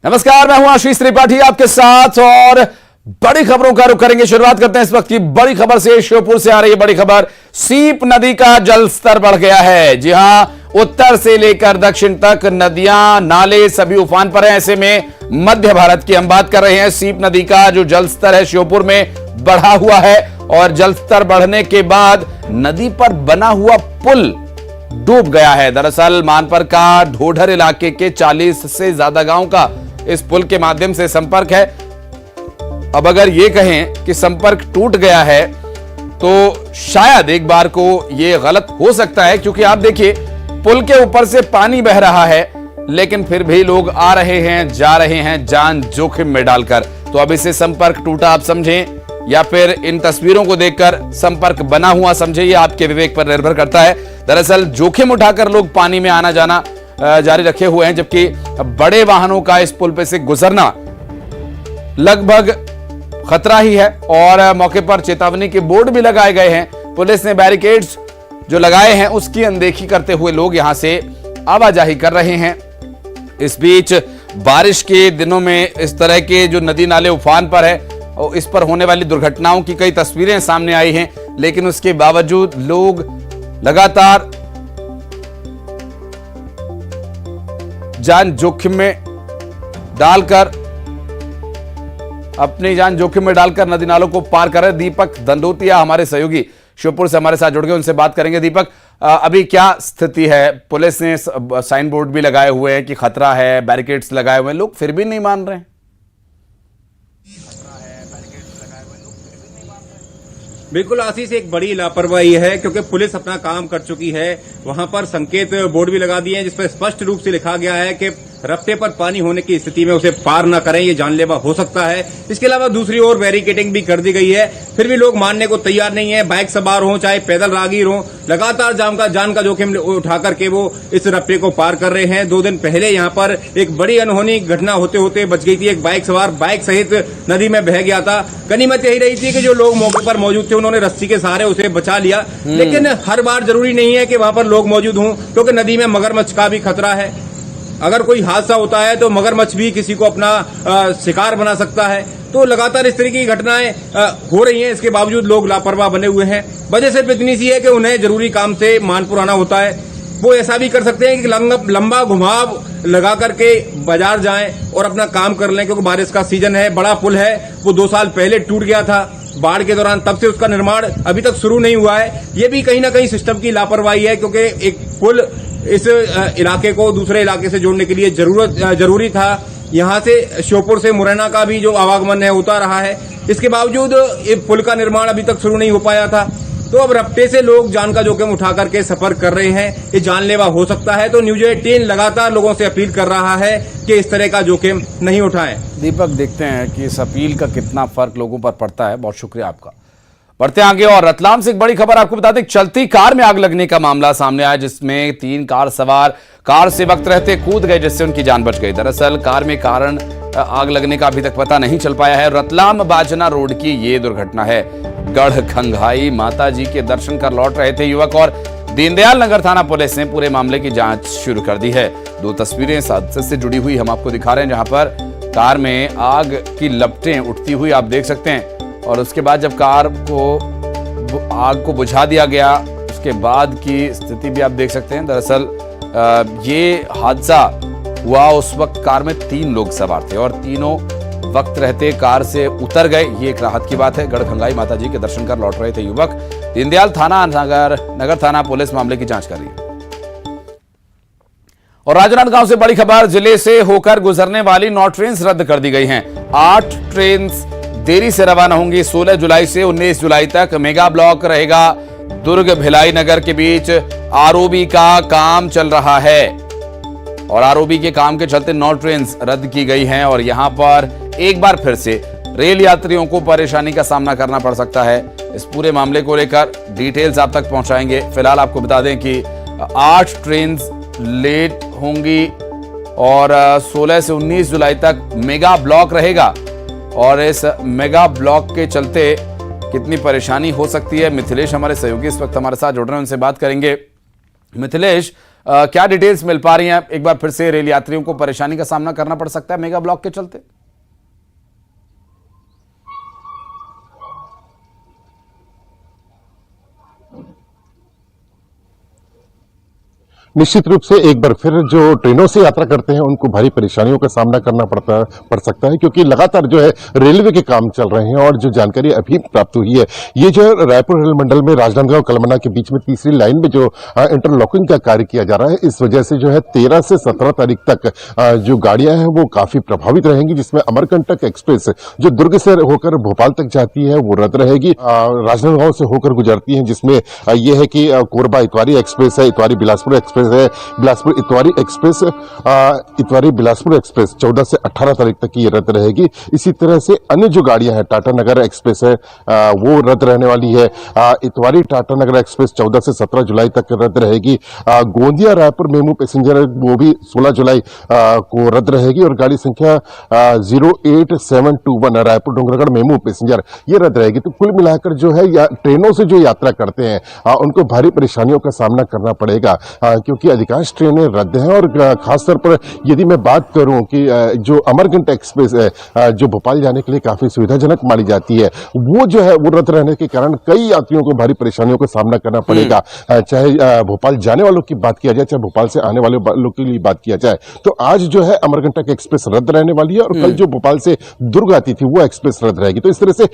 नमस्कार, मैं हूं आशीष त्रिपाठी आपके साथ और बड़ी खबरों का रुख करेंगे। शुरुआत करते हैं इस वक्त की बड़ी खबर से। श्योपुर से आ रही है बड़ी खबर। सीप नदी का जलस्तर बढ़ गया है। जी हां, उत्तर से लेकर दक्षिण तक नदियां नाले सभी उफान पर हैं। ऐसे में मध्य भारत की हम बात कर रहे हैं। सीप नदी का जो जलस्तर है श्योपुर में बढ़ा हुआ है और जलस्तर बढ़ने के बाद नदी पर बना हुआ पुल डूब गया है। दरअसल मानपर का ढोढर इलाके के 40 से ज्यादा गांव का इस पुल के माध्यम से संपर्क है। अब अगर ये कहें कि संपर्क टूट गया है तो शायद एक बार को ये गलत हो सकता है, क्योंकि आप देखिए पुल के ऊपर से पानी बह रहा है लेकिन फिर भी लोग आ रहे हैं जा रहे हैं जान जोखिम में डालकर। तो अब इसे संपर्क टूटा आप समझें या फिर इन तस्वीरों को देखकर संपर्क बना हुआ समझे, ये आपके विवेक पर निर्भर करता है। दरअसल जोखिम उठाकर लोग पानी में आना जाना जारी रखे हुए हैं, जबकि बड़े वाहनों का इस पुल पे से गुजरना लगभग खतरा ही है और मौके पर चेतावनी के बोर्ड भी लगाए गए हैं। पुलिस ने बैरिकेड्स जो लगाए हैं उसकी अनदेखी करते हुए लोग यहां से आवाजाही कर रहे हैं। इस बीच बारिश के दिनों में इस तरह के जो नदी नाले उफान पर है और इस पर होने वाली दुर्घटनाओं की कई तस्वीरें सामने आई हैं, लेकिन उसके बावजूद लोग लगातार जान जोखिम में डालकर अपनी जान जोखिम में डालकर नदी नालों को पार कर रहे। दीपक दंडोतिया हमारे सहयोगी श्योपुर से हमारे साथ जुड़ गए, उनसे बात करेंगे। दीपक, अभी क्या स्थिति है? पुलिस ने साइन बोर्ड भी लगाए हुए हैं कि खतरा है, बैरिकेड्स लगाए हुए हैं, लोग फिर भी नहीं मान रहे हैं। बिल्कुल आशीष, एक बड़ी लापरवाही है क्योंकि पुलिस अपना काम कर चुकी है। वहां पर संकेत बोर्ड भी लगा दिए हैं जिसपर स्पष्ट रूप से लिखा गया है कि रफ्ते पर पानी होने की स्थिति में उसे पार न करें, ये जानलेवा हो सकता है। इसके अलावा दूसरी ओर बैरिकेडिंग भी कर दी गई है, फिर भी लोग मानने को तैयार नहीं है। बाइक सवार हो चाहे पैदल राहगीर हो, लगातार जान का जोखिम उठा करके वो इस रफ्ते को पार कर रहे हैं। 2 दिन पहले यहाँ पर एक बड़ी अनहोनी घटना होते होते बच गई थी। एक बाइक सवार बाइक सहित नदी में बह गया था। गनीमत यही रही थी कि जो लोग मौके पर मौजूद थे उन्होंने रस्सी के सहारे उसे बचा लिया। लेकिन हर बार जरूरी नहीं है कि वहां पर लोग मौजूद हों, क्योंकि नदी में मगरमच्छ का भी खतरा है। अगर कोई हादसा होता है तो मगरमच्छ भी किसी को अपना शिकार बना सकता है। तो लगातार इस तरह की घटनाएं हो रही हैं, इसके बावजूद लोग लापरवाह बने हुए हैं। वजह सिर्फ इतनी सी है कि उन्हें जरूरी काम से मानपुर आना होता है। वो ऐसा भी कर सकते हैं कि लंबा घुमाव लगा करके बाजार जाएं और अपना काम कर लें, क्योंकि बारिश का सीजन है। बड़ा पुल है, वो 2 साल पहले टूट गया था बाढ़ के दौरान, तब से उसका निर्माण अभी तक शुरू नहीं हुआ है। ये भी कहीं ना कहीं सिस्टम की लापरवाही है, क्योंकि एक पुल इस इलाके को दूसरे इलाके से जोड़ने के लिए जरूरी था। यहाँ से श्योपुर से मुरैना का भी जो आवागमन है होता रहा है, इसके बावजूद ये पुल का निर्माण अभी तक शुरू नहीं हो पाया था। तो अब रफ्ते से लोग जान का जोखिम उठा करके सफर कर रहे हैं, ये जानलेवा हो सकता है। तो न्यूज 18 लगातार लोगों से अपील कर रहा है कि इस तरह का जोखिम नहीं उठाएं। दीपक, देखते हैं कि इस अपील का कितना फर्क लोगों पर पड़ता है। बहुत शुक्रिया आपका। बढ़ते आगे और रतलाम से एक बड़ी खबर आपको बता दें। चलती कार में आग लगने का मामला सामने आया, जिसमें 3 कार सवार कार से वक्त रहते कूद गए, जिससे उनकी जान बच गई। दरअसल कार में कारण आग लगने का अभी तक पता नहीं चल पाया है। रतलाम बाजना रोड की ये दुर्घटना है। गढ़खंगाई माता जी के दर्शन कर लौट रहे थे युवक और दीनदयाल नगर थाना पुलिस ने पूरे मामले की जांच शुरू कर दी है। 2 तस्वीरें इस हादसे से जुड़ी हुई हम आपको दिखा रहे हैं, जहां पर कार में आग की लपटें उठती हुई आप देख सकते हैं। और उसके बाद जब कार को आग को बुझा दिया गया, उसके बाद की स्थिति भी आप देख सकते हैं। दरअसल ये हादसा हुआ उस वक्त कार में 3 लोग सवार थे और तीनों वक्त रहते कार से उतर गए। ये एक राहत की बात है। गढ़खंगाई माता जी के दर्शन कर लौट रहे थे युवक। दीनदयाल थाना नगर थाना पुलिस मामले की जांच कर रही है। और राजनांद गांव से बड़ी खबर। जिले से होकर गुजरने वाली 9 ट्रेन रद्द कर दी गई हैं। 8 ट्रेन देरी से रवाना होंगी। 16 जुलाई से 19 जुलाई तक मेगा ब्लॉक रहेगा। दुर्ग भिलाई नगर के बीच आरओबी का काम चल रहा है और आरओबी के काम के चलते 9 ट्रेन रद्द की गई हैं। और यहां पर एक बार फिर से रेल यात्रियों को परेशानी का सामना करना पड़ सकता है। इस पूरे मामले को लेकर डिटेल्स आप तक पहुंचाएंगे। फिलहाल आपको बता दें कि 8 ट्रेन लेट होंगी और 16 से 19 जुलाई तक मेगा ब्लॉक रहेगा। और इस मेगा ब्लॉक के चलते कितनी परेशानी हो सकती है, मिथिलेश हमारे सहयोगी इस वक्त हमारे साथ जुड़ रहे हैं, उनसे बात करेंगे। मिथिलेश, क्या डिटेल्स मिल पा रही हैं? एक बार फिर से रेल यात्रियों को परेशानी का सामना करना पड़ सकता है मेगा ब्लॉक के चलते? निश्चित रूप से एक बार फिर जो ट्रेनों से यात्रा करते हैं उनको भारी परेशानियों का सामना करना पड़ सकता है, क्योंकि लगातार जो है रेलवे के काम चल रहे हैं। और जो जानकारी अभी प्राप्त हुई है, ये जो रायपुर रेल मंडल में राजनांदगांव कलमना के बीच में तीसरी लाइन में जो इंटरलॉकिंग का कार्य किया जा रहा है, इस वजह से जो है 13 से 17 तारीख तक जो गाड़ियां हैं वो काफी प्रभावित रहेंगी, जिसमें अमरकंटक एक्सप्रेस जो दुर्ग से होकर भोपाल तक जाती है वो रद्द रहेगी। राजनांदगांव से होकर गुजरती है, जिसमें यह है कि कोरबा इतवारी एक्सप्रेस है, इतवारी बिलासपुर एक्सप्रेस है, बिलासपुर इतवारी एक्सप्रेस, इतवारी बिलासपुर एक्सप्रेस 14 से 18 तारीख तक की रद्द रहेगी। इसी तरह से अन्य जो गाड़ियां हैं, टाटा नगर एक्सप्रेस है वो रद्द रहने वाली है। इतवारी टाटा नगर एक्सप्रेस 14 से 17 जुलाई तक रद्द रहेगी। गोंदिया रायपुर मेमू पैसेंजर वो भी 16 जुलाई को रद्द रहेगी। और गाड़ी संख्या 08721 रायपुर डोंगरगढ़ मेमू पैसेंजर ये रद्द रहेगी। तो कुल मिलाकर जो है ट्रेनों से जो यात्रा करते हैं उनको भारी परेशानियों का सामना करना पड़ेगा, क्योंकि अधिकांश ट्रेनें रद्द हैं। और खासतौर पर यदि मैं बात करूं कि जो अमरकंटक एक्सप्रेस है जो भोपाल जाने के लिए काफी सुविधाजनक मानी जाती है, वो जो है वो रद्द रहने के कारण कई यात्रियों को भारी परेशानियों का सामना करना पड़ेगा। चाहे भोपाल जाने वालों की बात किया जाए, चाहे भोपाल से आने वाले लोगों के लिए बात किया जाए, तो आज जो है अमरकंटक एक्सप्रेस रद्द रहने वाली है। और कल जो भोपाल से दुर्ग आती थी वो एक्सप्रेस रद्द रहेगी। तो इस तरह से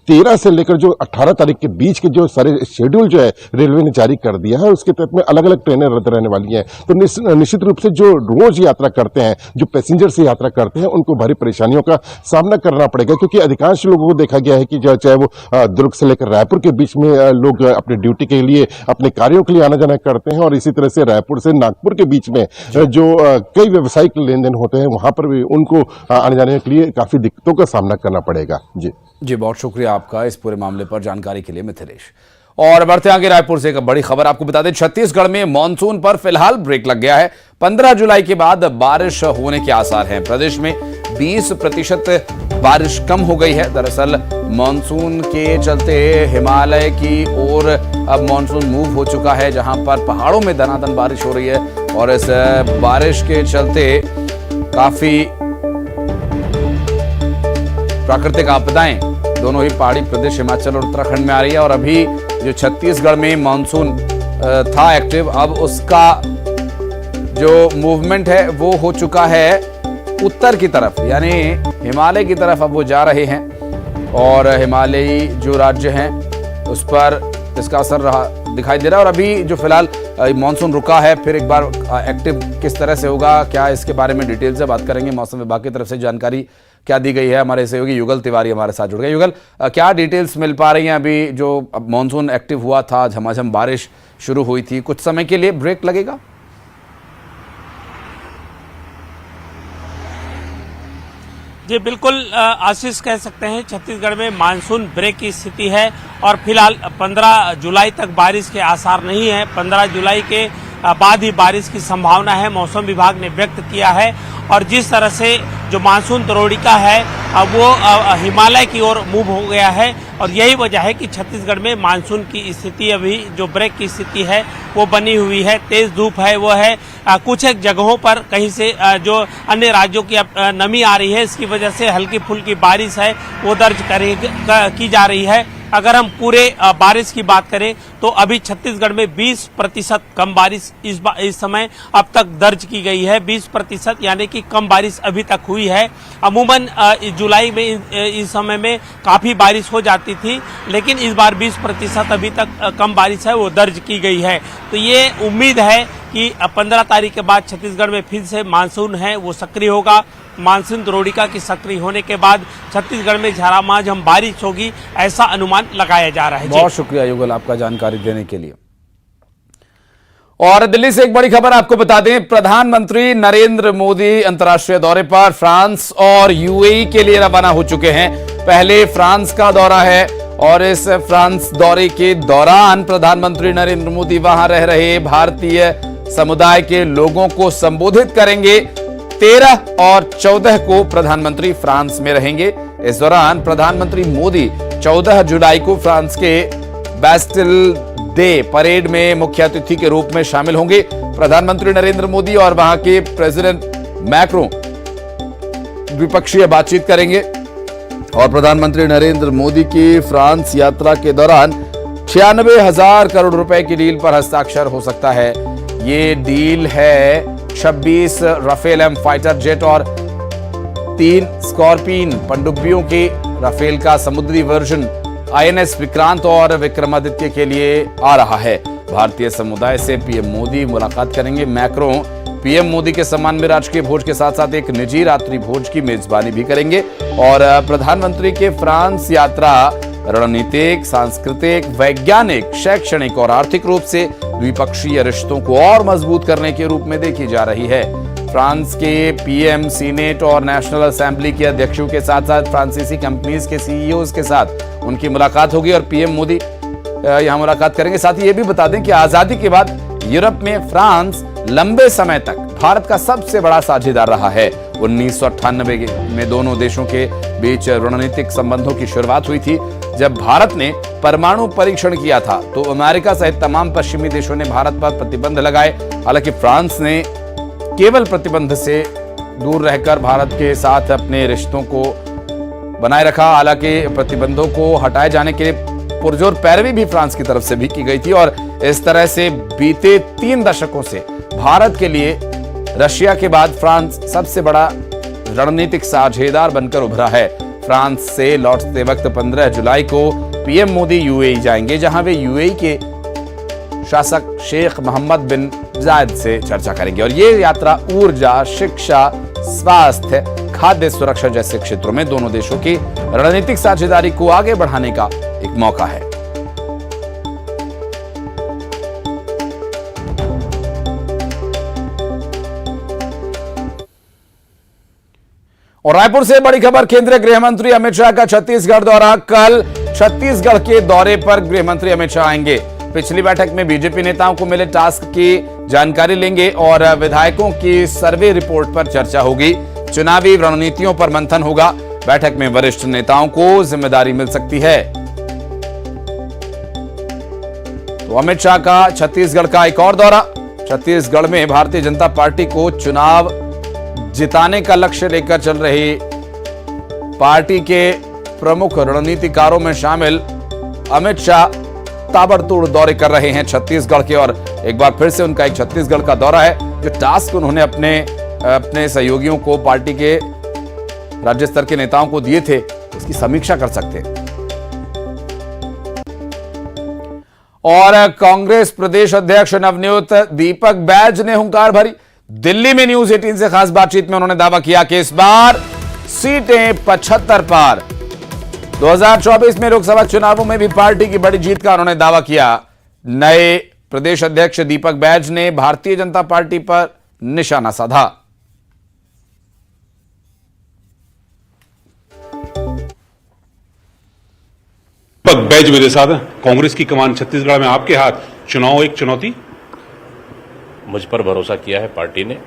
13 से लेकर जो 18 तारीख के बीच के जो सारे शेड्यूल जो है रेलवे ने जारी कर दिया है, उसके तहत में अलग अलग ट्रेनें रद्द रहने वाली है। तो निश्चित रूप से जो रोज यात्रा करते हैं, जो पैसेंजर से यात्रा करते हैं, उनको भारी परेशानियों का सामना करना पड़ेगा, क्योंकि अधिकांश लोगों को देखा गया है कि चाहे वो दुर्ग से लेकर रायपुर के बीच में लोग अपनी ड्यूटी के लिए, अपने कार्यों के लिए आना जाना करते हैं। और इसी तरह से रायपुर से नागपुर के बीच में जो कई व्यावसायिक लेन देन होते हैं, वहां पर भी उनको आने जाने के लिए काफी दिक्कतों का सामना करना पड़ेगा। जी, बहुत शुक्रिया आपका इस पूरे मामले पर जानकारी के लिए मिथिलेश। और बढ़ते आगे रायपुर से एक बड़ी खबर आपको बता दें, छत्तीसगढ़ में मानसून पर फिलहाल ब्रेक लग गया है। 15 जुलाई के बाद बारिश होने के आसार हैं। प्रदेश में 20% बारिश कम हो गई है। दरअसल मानसून के चलते हिमालय की ओर अब मानसून मूव हो चुका है, जहां पर पहाड़ों में दनादन बारिश हो रही है। और इस बारिश के चलते काफी प्राकृतिक आपदाएं दोनों ही पहाड़ी प्रदेश हिमाचल और उत्तराखंड में आ रही है। और अभी जो छत्तीसगढ़ में मानसून था एक्टिव, अब उसका जो मूवमेंट है वो हो चुका है उत्तर की तरफ, यानी हिमालय की तरफ अब वो जा रहे हैं। और हिमालयी जो राज्य हैं उस पर इसका असर रहा दिखाई दे रहा है। और अभी जो फिलहाल मानसून रुका है, फिर एक बार एक्टिव किस तरह से होगा, क्या इसके बारे में डिटेल से बात करेंगे। मौसम विभाग की तरफ से जानकारी क्या दी गई है, हमारे सहयोगी युगल तिवारी हमारे साथ जुड़ गए। युगल, क्या डिटेल्स मिल पा रही हैं? अभी जो मानसून एक्टिव हुआ था, झमाझम बारिश शुरू हुई थी, कुछ समय के लिए ब्रेक लगेगा? जी बिल्कुल आशीष, कह सकते हैं छत्तीसगढ़ में मानसून ब्रेक की स्थिति है। और फिलहाल 15 जुलाई तक बारिश के आसार नहीं है। 15 जुलाई के बाद ही बारिश की संभावना है, मौसम विभाग ने व्यक्त किया है। और जिस तरह से जो मानसून द्रोणिका है वो हिमालय की ओर मूव हो गया है। और यही वजह है कि छत्तीसगढ़ में मानसून की स्थिति अभी जो ब्रेक की स्थिति है वो बनी हुई है। तेज धूप है वो है, कुछ एक जगहों पर कहीं से जो अन्य राज्यों की नमी आ रही है, इसकी वजह से हल्की फुल्की बारिश है वो दर्ज की जा रही है। अगर हम पूरे बारिश की बात करें तो अभी छत्तीसगढ़ में 20% कम बारिश इस समय अब तक दर्ज की गई है। 20% यानी कि कम बारिश अभी तक हुई है। अमूमन जुलाई में इस समय में काफ़ी बारिश हो जाती थी, लेकिन इस बार 20% अभी तक कम बारिश है वो दर्ज की गई है। तो ये उम्मीद है कि 15 तारीख के बाद छत्तीसगढ़ में फिर से मानसून है वो सक्रिय होगा। मानसून द्रोणिका की सक्रिय होने के बाद छत्तीसगढ़ में झमाझम बारिश होगी, ऐसा अनुमान लगाया जा रहा है। बहुत शुक्रिया युगल आपका जानकारी देने के लिए। और दिल्ली से एक बड़ी खबर आपको बता दें, प्रधानमंत्री नरेंद्र मोदी अंतर्राष्ट्रीय दौरे पर फ्रांस और यूएई के लिए रवाना हो चुके हैं। पहले फ्रांस का दौरा है और इस फ्रांस दौरे के दौरान प्रधानमंत्री नरेंद्र मोदी वहां रह रहे भारतीय समुदाय के लोगों को संबोधित करेंगे। 13 और 14 को प्रधानमंत्री फ्रांस में रहेंगे। इस दौरान प्रधानमंत्री मोदी 14 जुलाई को फ्रांस के बैस्टिल डे परेड में मुख्य अतिथि के रूप में शामिल होंगे। प्रधानमंत्री नरेंद्र मोदी और वहां के प्रेसिडेंट मैक्रों द्विपक्षीय बातचीत करेंगे। और प्रधानमंत्री नरेंद्र मोदी की फ्रांस यात्रा के दौरान 96,000 करोड़ रुपए की डील पर हस्ताक्षर हो सकता है। ये डील है 26 राफेल एम फाइटर जेट और 3 स्कॉर्पियन पनडुब्बियों के राफेल का समुद्री वर्जन INS विक्रांत और विक्रमादित्य के लिए आ रहा है। भारतीय समुदाय से पीएम मोदी मुलाकात करेंगे। मैक्रों पीएम मोदी के सम्मान में राजकीय भोज के साथ साथ एक निजी रात्रि भोज की मेजबानी भी करेंगे। और प्रधानमंत्री के फ्रांस यात्रा रणनीतिक, सांस्कृतिक, वैज्ञानिक, शैक्षणिक और आर्थिक रूप से द्विपक्षीय रिश्तों को और मजबूत करने के रूप में देखी जा रही है। फ्रांस के पीएम सीनेट और नेशनल असेंबली के अध्यक्षों के साथ साथ फ्रांसीसी कंपनीज के सीईओज के साथ उनकी मुलाकात होगी और पीएम मोदी यहां मुलाकात करेंगे। साथ ही ये भी बता दें कि आजादी के बाद यूरोप में फ्रांस लंबे समय तक भारत का सबसे बड़ा साझेदार रहा है। 1998 में दोनों देशों के बीच रणनीतिक संबंधों की शुरुआत हुई थी। जब भारत ने परमाणु परीक्षण किया था तो अमेरिका सहित तमाम पश्चिमी देशों ने भारत पर प्रतिबंध लगाए। हालांकि फ्रांस ने केवल प्रतिबंध से दूर रहकर भारत के साथ अपने रिश्तों को बनाए रखा। हालांकि प्रतिबंधों को हटाए जाने के लिए पुरजोर पैरवी भी फ्रांस की तरफ से भी की गई थी और इस तरह से बीते 3 दशकों से भारत के लिए रशिया के बाद फ्रांस सबसे बड़ा रणनीतिक साझेदार बनकर उभरा है। फ्रांस से लौटते वक्त 15 जुलाई को पीएम मोदी यूएई जाएंगे, जहां वे यूएई के शासक शेख मोहम्मद बिन जायद से चर्चा करेंगे। और ये यात्रा ऊर्जा, शिक्षा, स्वास्थ्य, खाद्य सुरक्षा जैसे क्षेत्रों में दोनों देशों की रणनीतिक साझेदारी को आगे बढ़ाने का एक मौका है। और रायपुर से बड़ी खबर, केंद्रीय गृह मंत्री अमित शाह का छत्तीसगढ़ दौरा। कल छत्तीसगढ़ के दौरे पर गृह मंत्री अमित शाह आएंगे। पिछली बैठक में बीजेपी नेताओं को मिले टास्क की जानकारी लेंगे और विधायकों की सर्वे रिपोर्ट पर चर्चा होगी। चुनावी रणनीतियों पर मंथन होगा। बैठक में वरिष्ठ नेताओं को जिम्मेदारी मिल सकती है। तो अमित शाह का छत्तीसगढ़ का एक और दौरा। छत्तीसगढ़ में भारतीय जनता पार्टी को चुनाव जिताने का लक्ष्य लेकर चल रही पार्टी के प्रमुख रणनीतिकारों में शामिल अमित शाह ताबड़तोड़ दौरे कर रहे हैं छत्तीसगढ़ के। और एक बार फिर से उनका एक छत्तीसगढ़ का दौरा है। जो टास्क उन्होंने अपने सहयोगियों को, पार्टी के राज्य स्तर के नेताओं को दिए थे, उसकी समीक्षा कर सकते हैं। और कांग्रेस प्रदेश अध्यक्ष नवनियुक्त दीपक बैज ने हुंकार भरी। दिल्ली में न्यूज 18 से खास बातचीत में उन्होंने दावा किया कि इस बार सीटें 75 पार। 2024 में लोकसभा चुनावों में भी पार्टी की बड़ी जीत का उन्होंने दावा किया। नए प्रदेश अध्यक्ष दीपक बैज ने भारतीय जनता पार्टी पर निशाना साधा। दीपक बैज मेरे साथ हैं। कांग्रेस की कमान छत्तीसगढ़ में आपके हाथ, चुनाव एक चुनौती। मुझ पर भरोसा किया है पार्टी ने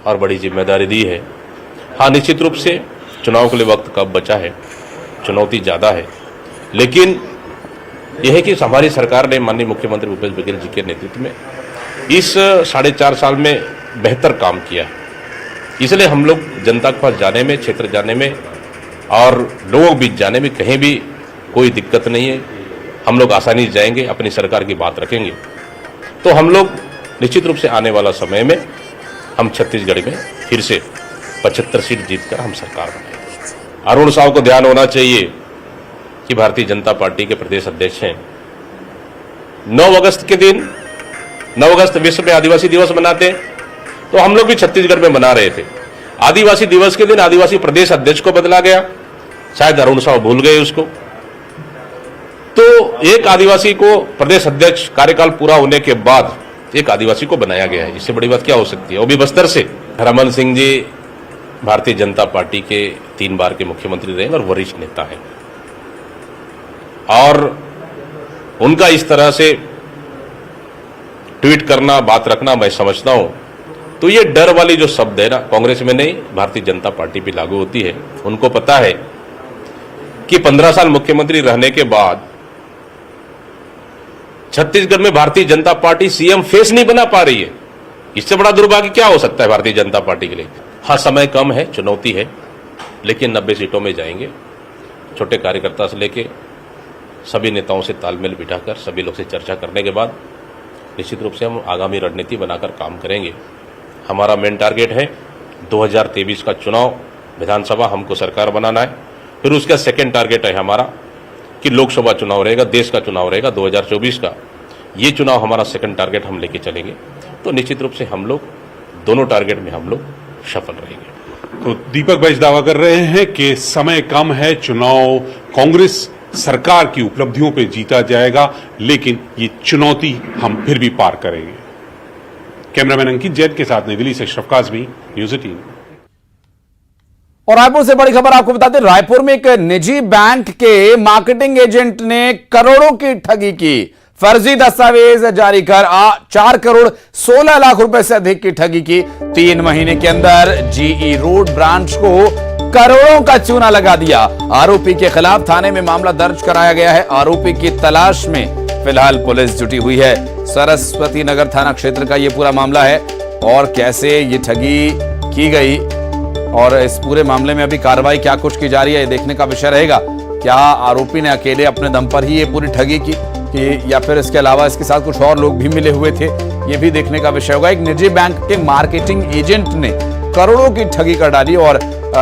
और बड़ी जिम्मेदारी दी है। हाँ, निश्चित रूप से चुनाव के लिए वक्त कब बचा है, चुनौती ज़्यादा है, लेकिन यह है कि हमारी सरकार ने माननीय मुख्यमंत्री भूपेश बघेल जी के नेतृत्व में इस 4.5 साल में बेहतर काम किया है। इसलिए हम लोग जनता के पास जाने में, क्षेत्र जाने में और लोगों के बीच जाने में कहीं भी कोई दिक्कत नहीं है। हम लोग आसानी से जाएंगे, अपनी सरकार की बात रखेंगे। तो हम लोग निश्चित रूप से आने वाला समय में हम छत्तीसगढ़ में फिर से 75 सीट जीतकर हम सरकार बनाएंगे। अरुण साहब को ध्यान होना चाहिए कि भारतीय जनता पार्टी के प्रदेश अध्यक्ष हैं। 9 अगस्त के दिन, 9 अगस्त विश्व में आदिवासी दिवस मनाते हैं, तो हम लोग भी छत्तीसगढ़ में मना रहे थे। आदिवासी दिवस के दिन आदिवासी प्रदेश अध्यक्ष को बदला गया, शायद अरुण साहब भूल गए उसको। तो एक आदिवासी को प्रदेश अध्यक्ष कार्यकाल पूरा होने के बाद एक आदिवासी को बनाया गया है। इससे बड़ी बात क्या हो सकती है? वो भी बस्तर से। रमन सिंह जी भारतीय जनता पार्टी के 3 बार के मुख्यमंत्री रहे और वरिष्ठ नेता हैं, और उनका इस तरह से ट्वीट करना, बात रखना, मैं समझता हूं तो ये डर वाली जो शब्द है ना, कांग्रेस में नहीं, भारतीय जनता पार्टी पे लागू होती है। उनको पता है कि 15 साल मुख्यमंत्री रहने के बाद छत्तीसगढ़ में Bharatiya Janata party CM face नहीं बना पा रही है। इससे बड़ा दुर्भाग्य क्या हो सकता है भारतीय जनता पार्टी के लिए। हाँ, समय कम है, चुनौती है, लेकिन 90 सीटों में जाएंगे। छोटे कार्यकर्ता से लेके सभी नेताओं से तालमेल बिठाकर सभी लोग से चर्चा करने के बाद निश्चित रूप से हम आगामी रणनीति बनाकर काम करेंगे। हमारा मेन टारगेट है 2023 का चुनाव, विधानसभा हमको सरकार बनाना है। फिर उसका सेकंड टारगेट है हमारा कि लोकसभा चुनाव रहेगा, देश का चुनाव रहेगा 2024 का। ये चुनाव हमारा सेकंड टारगेट हम लेके चलेंगे, तो निश्चित रूप से हम लोग दोनों टारगेट में हम लोग सफल रहेंगे। तो दीपक भाई दावा कर रहे हैं कि समय कम है, चुनाव कांग्रेस सरकार की उपलब्धियों पे जीता जाएगा, लेकिन ये चुनौती हम फिर भी पार करेंगे। कैमरामैन अंकित जैन के साथ नई दिल्ली से अशरफ काज़मी, न्यूज़ 18। और रायपुर से बड़ी खबर आपको बता दें, रायपुर में एक निजी बैंक के मार्केटिंग एजेंट ने करोड़ों की ठगी की। फर्जी दस्तावेज जारी कर 4 करोड़ 16 लाख रुपए से अधिक की ठगी की। 3 महीने के अंदर जीई रोड ब्रांच को करोड़ों का चूना लगा दिया। आरोपी के खिलाफ थाने में मामला दर्ज कराया गया है। आरोपी की तलाश में फिलहाल पुलिस जुटी हुई है। सरस्वती नगर थाना क्षेत्र का यह पूरा मामला है और कैसे ये ठगी की गई और इस पूरे मामले में अभी कार्रवाई क्या कुछ की जा रही है, ये देखने का विषय रहेगा। क्या आरोपी ने अकेले अपने दम पर ही ये पूरी ठगी की कि या फिर इसके अलावा इसके साथ कुछ और लोग भी मिले हुए थे, ये भी देखने का विषय होगा। एक निजी बैंक के मार्केटिंग एजेंट ने करोड़ों की ठगी कर डाली और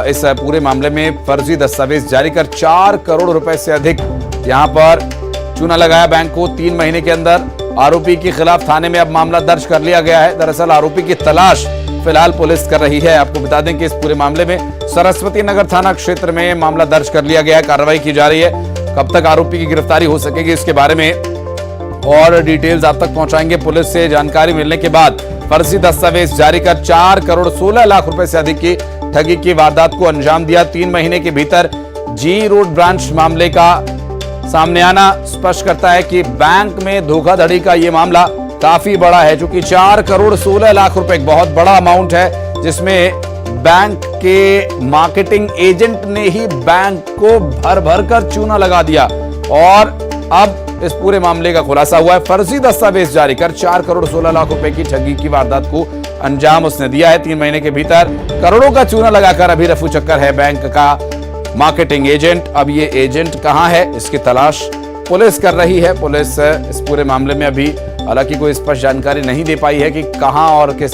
इस पूरे मामले में फर्जी दस्तावेज जारी कर 4 करोड़ रुपए से अधिक यहां पर चूना लगाया बैंक को। 3 महीने के अंदर आरोपी के खिलाफ थाने में अब मामला दर्ज कर लिया गया है। दरअसल आरोपी की तलाश फिलहाल पुलिस कर रही है। आपको बता दें कि इस पूरे मामले में सरस्वती नगर थाना क्षेत्र में मामला दर्ज कर लिया गया है, कार्रवाई की जा रही है। कब तक आरोपी की गिरफ्तारी हो सकेगी इसके बारे में और डिटेल्स आप तक पहुंचाएंगे। पुलिस से जानकारी मिलने के बाद फर्जी दस्तावेज जारी कर 4 करोड़ 16 लाख रुपए से अधिक की ठगी की वारदात को अंजाम दिया। 3 महीने के भीतर जी रोड ब्रांच मामले का सामने आना स्पष्ट करता है कि बैंक में धोखाधड़ी का यह मामला काफी बड़ा है, क्योंकि 4 करोड़ 16 लाख रुपए एक बहुत बड़ा अमाउंट है, जिसमें बैंक के मार्केटिंग एजेंट ने ही बैंक को भर भर कर चूना लगा दिया और अब इस पूरे मामले का खुलासा हुआ है। फर्जी दस्तावेज जारी कर 4 करोड़ 16 लाख रुपए की ठगी की वारदात को अंजाम उसने दिया है। 3 महीने के भीतर करोड़ों का चूना लगाकर अभी रफू चक्कर है बैंक का मार्केटिंग एजेंट। अब ये एजेंट कहां है, इसकी तलाश पुलिस कर रही है। पुलिस इस पूरे मामले में अभी हालांकि कोई स्पष्ट जानकारी नहीं दे पाई है कि कहां और किस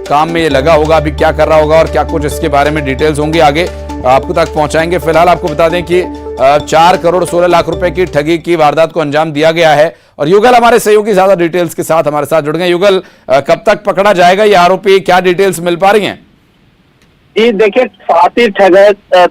काम में ये लगा होगा, अभी क्या कर रहा होगा और क्या कुछ इसके बारे में डिटेल्स होंगे आगे आपको तक पहुंचाएंगे। फिलहाल आपको बता दें कि 4 करोड़ 16 लाख रुपए की ठगी की वारदात को अंजाम दिया गया है। और युगल हमारे सहयोगी ज्यादा डिटेल्स के साथ हमारे साथ जुड़ गए। युगल, कब तक पकड़ा जाएगा ये आरोपी, क्या डिटेल्स मिल पा रही हैं? जी देखिए, साथी ठग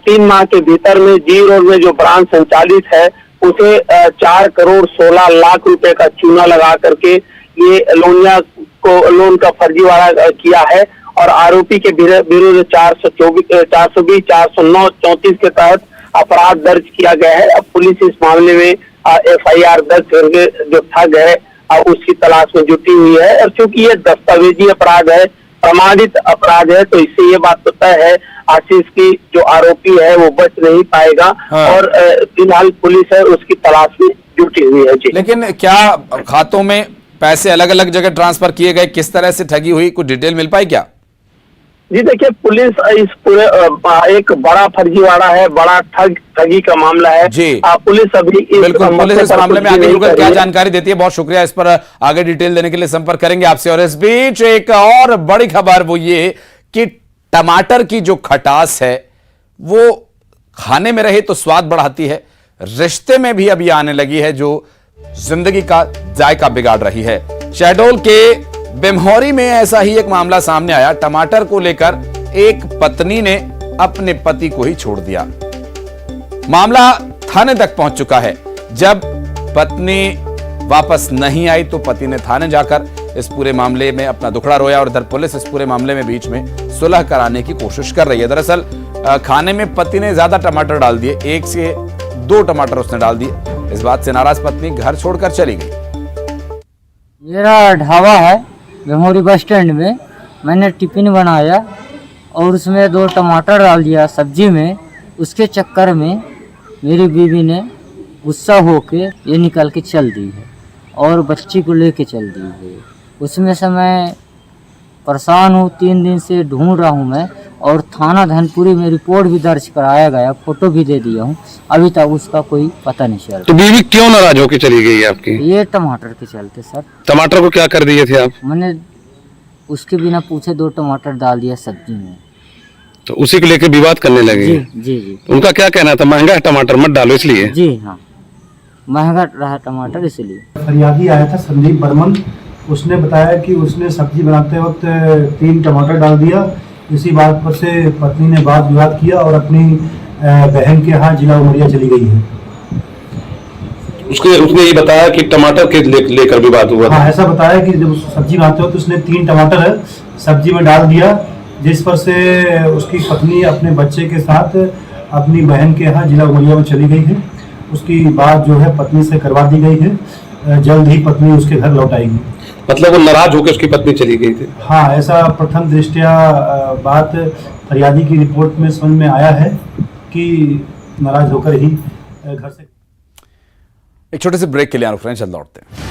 3 माह के भीतर में जी रोड में जो ब्रांच संचालित है उसे 4 करोड़ 16 लाख रुपए का चूना लगा करके ये लोन का फर्जीवाड़ा किया है और आरोपी के विरुद्ध 420, 420, 409, 34 के तहत अपराध दर्ज किया गया है। अब पुलिस इस मामले में FIR दर्ज करके जो ठग है उसकी तलाश में जुटी हुई है। और क्योंकि ये दस्तावेजी अपराध है, प्रमाणित अपराध है, तो इससे ये बात तो तय है आशीष की जो आरोपी है वो बच नहीं पाएगा। हाँ। और फिलहाल पुलिस है उसकी तलाश में जुटी हुई है। जी, लेकिन क्या खातों में पैसे अलग अलग जगह ट्रांसफर किए गए, किस तरह से ठगी हुई, कुछ डिटेल मिल पाई क्या? जी देखिए, पुलिस इस पूरे एक बड़ा फर्जीवाड़ा है, बड़ा ठगी का मामला है जी। पुलिस अभी बिल्कुल पुलिस इस मामले में आगे युगल क्या जानकारी देती है, बहुत शुक्रिया। इस पर आगे डिटेल देने के लिए संपर्क करेंगे आपसे। और इस बीच एक और बड़ी खबर वो ये कि टमाटर की जो खटास है वो खाने में रहे तो स्वाद बढ़ाती है, रिश्ते में भी अभी आने लगी है, जो जिंदगी का जायका बिगाड़ रही है। शहडोल के बिम्हौरी में ऐसा ही एक मामला सामने आया। टमाटर को लेकर एक पत्नी ने अपने पति को ही छोड़ दिया। मामला थाने तक पहुंच चुका है। जब पत्नी वापस नहीं आई तो पति ने थाने जाकर इस पूरे मामले में अपना दुखड़ा रोया और इधर पुलिस इस पूरे मामले में बीच में सुलह कराने की कोशिश कर रही है। दरअसल खाने में पति ने ज्यादा टमाटर डाल दिए, 1 से 2 टमाटर उसने डाल दिए। इस बात से नाराज पत्नी घर छोड़कर चली गई। मेरा ढाबा है बिम्हौरी बस स्टैंड में, मैंने टिफिन बनाया और उसमें 2 टमाटर डाल दिया सब्जी में। उसके चक्कर में मेरी बीवी ने गुस्सा होके ये निकाल के चल दी है और बच्ची को लेके चल दी है। उसमें से मैं परेशान हूँ, 3 दिन से ढूंढ रहा हूँ मैं, और थाना धनपुरी में रिपोर्ट भी दर्ज कराया गया, फोटो भी दे दिया हूँ, अभी तक उसका कोई पता नहीं चला। तो बीवी क्यों नाराज होकर चली गई आपकी? ये टमाटर के चलते सर। टमाटर को क्या कर दिए थे आप? मैंने उसके बिना पूछे 2 टमाटर डाल दिया सब्जी में। तो उसी को लेकर विवाद करने लगे? जी जी जी। उनका क्या कहना था, महंगा है टमाटर मत डालो इसलिए? जी हाँ, महंगा रहा टमाटर इसलिए। फरियादी आया था संदीप बर्मन, उसने बताया कि उसने सब्जी बनाते वक्त 3 टमाटर डाल दिया। इसी बात पर से पत्नी ने वाद विवाद किया और अपनी बहन के यहाँ जिला उमरिया चली गई है। उसने ये बताया कि टमाटर के लेकर विवाद हुआ था? हाँ, ऐसा बताया कि जब सब्जी बनाते वक्त उसने 3 टमाटर सब्जी में डाल दिया, जिस पर से उसकी पत्नी अपने बच्चे के साथ अपनी बहन के यहाँ जिला उमरिया में चली गई है। उसकी बात जो है पत्नी से करवा दी गई है, जल्द ही पत्नी उसके घर लौट आएगी। मतलब वो नाराज होकर उसकी पत्नी चली गई थी? हाँ, ऐसा प्रथम दृष्टया बात फरियादी की रिपोर्ट में समझ में आया है कि नाराज होकर ही घर से। एक छोटे से ब्रेक के लिए रुक रहे हैं, जल्द लौटते हैं।